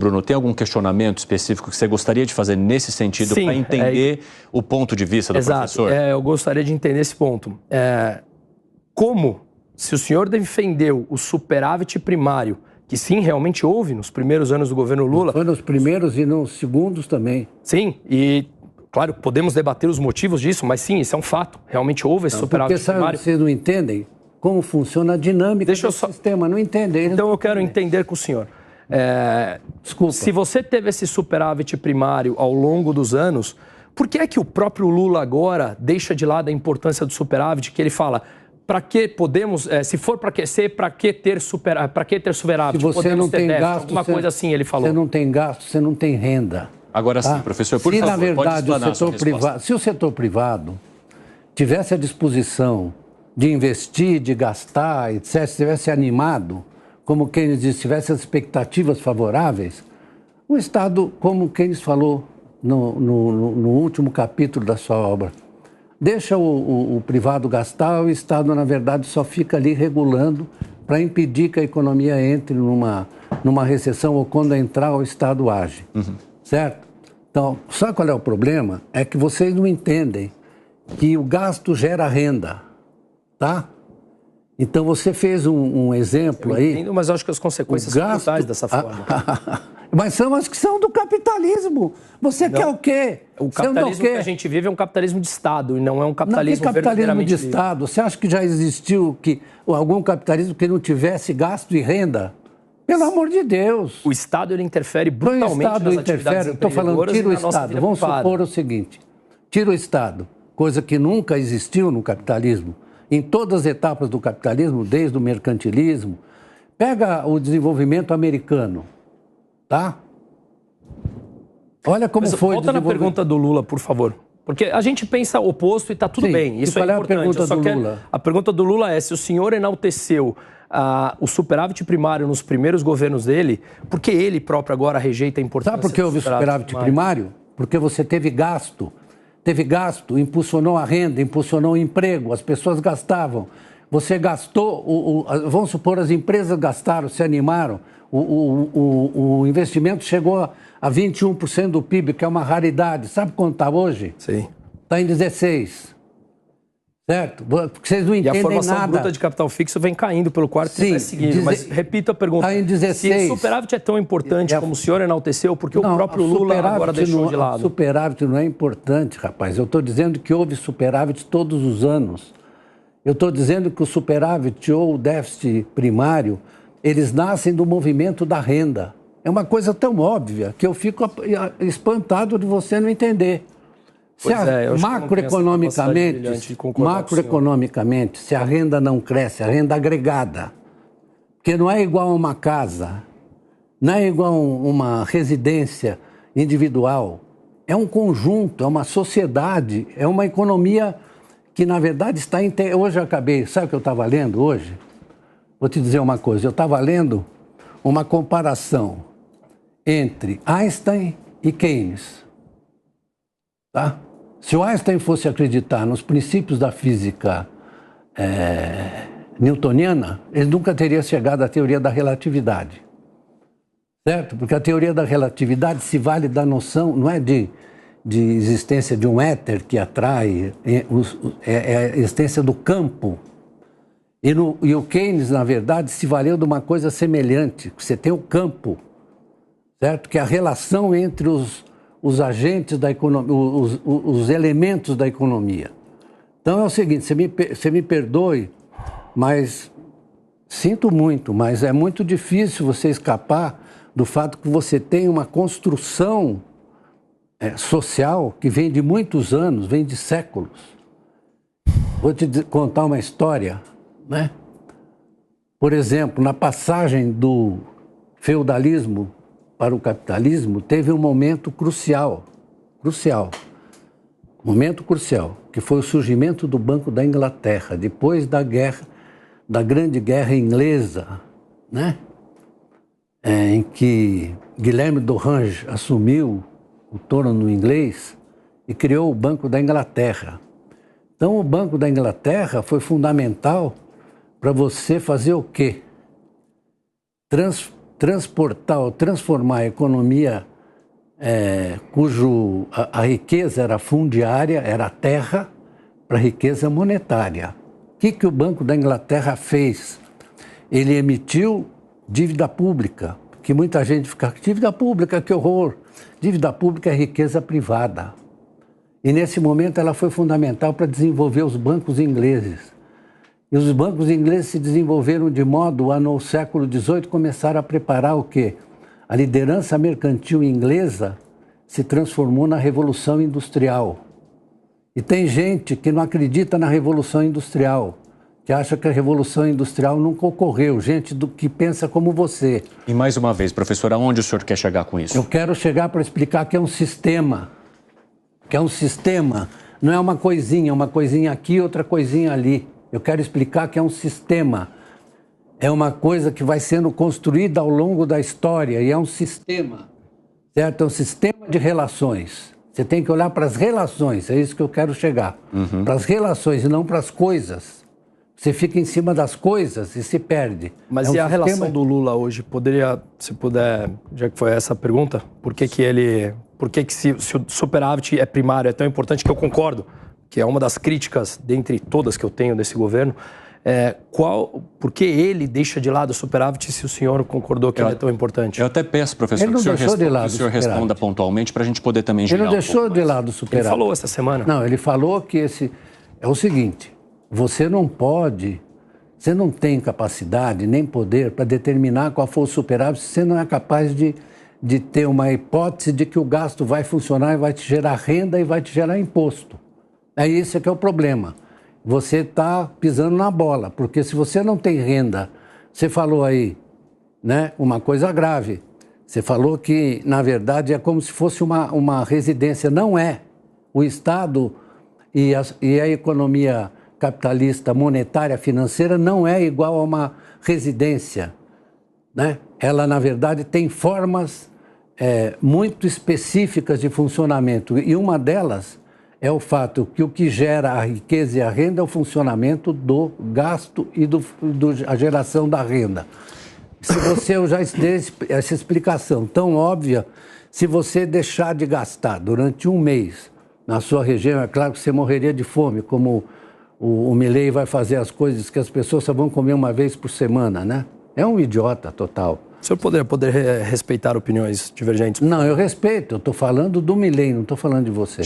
Bruno, tem algum questionamento específico que você gostaria de fazer nesse sentido para entender o ponto de vista do professor? Eu gostaria de entender esse ponto. Como, se o senhor defendeu o superávit primário, que sim, realmente houve nos primeiros anos do governo Lula... Foi nos primeiros e nos segundos também. Sim, e claro, podemos debater os motivos disso, mas sim, isso é um fato. Realmente houve esse superávit primário. Vocês não entendem como funciona a dinâmica do sistema, não entendem. Então eu quero entender com o senhor. Desculpa. Se você teve esse superávit primário ao longo dos anos, por que é que o próprio Lula agora deixa de lado a importância do superávit, que ele fala, para que podemos, se for para aquecer, para que ter superávit? Se você não tem gasto, alguma coisa assim, ele falou. Você não tem gasto, você não tem renda. Agora sim, professor, por favor, na verdade, pode se o setor privado tivesse a disposição de investir, de gastar, etc., se tivesse animado, como Keynes disse, tivesse as expectativas favoráveis, o Estado, como Keynes falou no último capítulo da sua obra, deixa o privado gastar, o Estado, na verdade, só fica ali regulando para impedir que a economia entre numa recessão ou quando entrar o Estado age. Certo? Então, sabe qual é o problema? É que vocês não entendem que o gasto gera renda, tá? Então, você fez um exemplo aí... Entendo, mas eu acho que as consequências são brutais dessa forma. Mas são as que são do capitalismo. Você quer o quê? O capitalismo que a gente vive é um capitalismo de Estado e não é um capitalismo capitalismo de Estado? Você acha que já existiu algum capitalismo que não tivesse gasto e renda? Pelo amor de Deus. O Estado ele interfere brutalmente nas atividades empreendedoras. Estou falando, tira o Estado. Vamos supor o seguinte. Tira o Estado, coisa que nunca existiu no capitalismo. Em todas as etapas do capitalismo, desde o mercantilismo. Pega o desenvolvimento americano, tá? Olha como foi. Volta na pergunta do Lula, por favor. Porque a gente pensa oposto e está tudo bem. Isso é importante. A pergunta do Lula é se o senhor enalteceu o superávit primário nos primeiros governos dele, porque ele próprio agora rejeita a importância. Sabe por que houve superávit primário? Porque você teve gasto. Teve gasto, impulsionou a renda, impulsionou o emprego, as pessoas gastavam. Você gastou, vamos supor, as empresas gastaram, se animaram, o investimento chegou a 21% do PIB, que é uma raridade. Sabe quanto está hoje? Sim. Está em 16%. Certo? Porque vocês não entendem nada. E a formação bruta de capital fixo vem caindo pelo quarto trimestre seguinte. Mas repito a pergunta. Está em 16%. Se o superávit é tão importante como o senhor enalteceu, porque o próprio Lula agora deixou de lado? O superávit não é importante, rapaz. Eu estou dizendo que houve superávit todos os anos. Eu estou dizendo que o superávit ou o déficit primário, eles nascem do movimento da renda. É uma coisa tão óbvia que eu fico espantado de você não entender. Macroeconomicamente, se a renda não cresce, a renda agregada, porque não é igual a uma casa, não é igual a uma residência individual, é um conjunto, é uma sociedade, é uma economia que, na verdade, está... Hoje eu acabei, sabe o que eu estava lendo hoje? Vou te dizer uma coisa, eu estava lendo uma comparação entre Einstein e Keynes, tá? Se o Einstein fosse acreditar nos princípios da física newtoniana, ele nunca teria chegado à teoria da relatividade. Certo? Porque a teoria da relatividade se vale da noção, não é de existência de um éter que atrai, é a existência do campo. E o Keynes, na verdade, se valeu de uma coisa semelhante. Você tem o campo, certo? Que é a relação entre os agentes da economia, os elementos da economia. Então é o seguinte, você me perdoe, mas sinto muito, mas é muito difícil você escapar do fato que você tem uma construção social que vem de muitos anos, vem de séculos. Vou te contar uma história, né? Por exemplo, na passagem do feudalismo para o capitalismo, teve um momento crucial, que foi o surgimento do Banco da Inglaterra, depois da Grande Guerra Inglesa, né? Em que Guilherme d'Orange assumiu o trono inglês e criou o Banco da Inglaterra. Então, o Banco da Inglaterra foi fundamental para você fazer o quê? transformar a economia a riqueza era fundiária, era terra, para a riqueza monetária. O que o Banco da Inglaterra fez? Ele emitiu dívida pública, que muita gente fica, dívida pública, que horror! Dívida pública é riqueza privada. E nesse momento ela foi fundamental para desenvolver os bancos ingleses. E os bancos ingleses se desenvolveram de modo a, no século XVIII, começar a preparar o quê? A liderança mercantil inglesa se transformou na Revolução Industrial. E tem gente que não acredita na Revolução Industrial, que acha que a Revolução Industrial nunca ocorreu, gente que pensa como você. E mais uma vez, professor, aonde o senhor quer chegar com isso? Eu quero chegar para explicar que é um sistema. Que é um sistema, não é uma coisinha aqui, outra coisinha ali. Eu quero explicar que é um sistema. É uma coisa que vai sendo construída ao longo da história e é um sistema, certo? É um sistema de relações. Você tem que olhar para as relações, é isso que eu quero chegar. Para as relações e não para as coisas. Você fica em cima das coisas e se perde. Mas e a relação do Lula hoje? Poderia, se puder, já que foi essa a pergunta, por que se o superávit é primário, é tão importante, que eu concordo, que é uma das críticas, dentre todas que eu tenho desse governo, por que ele deixa de lado o superávit se o senhor concordou que ele é tão importante? Eu até peço, professor, que o senhor responda pontualmente para a gente poder também girar. Ele não deixou de lado o superávit. Ele falou essa semana. Não, ele falou que é o seguinte, você não tem capacidade nem poder para determinar qual for o superávit se você não é capaz de ter uma hipótese de que o gasto vai funcionar e vai te gerar renda e vai te gerar imposto. É isso que é o problema. Você está pisando na bola, porque se você não tem renda, você falou aí, né, uma coisa grave. Você falou que, na verdade, é como se fosse uma residência. Não é. O Estado e a economia capitalista, monetária, financeira, não é igual a uma residência, né? Ela, na verdade, tem formas muito específicas de funcionamento. E uma delas é o fato que o que gera a riqueza e a renda é o funcionamento do gasto e a geração da renda. Se você, eu já dei essa explicação tão óbvia, se você deixar de gastar durante um mês na sua região, é claro que você morreria de fome, como o Milei vai fazer as coisas que as pessoas só vão comer uma vez por semana, né? É um idiota total. O senhor poderia respeitar opiniões divergentes? Não, eu respeito. Eu estou falando do Milei, não estou falando de você.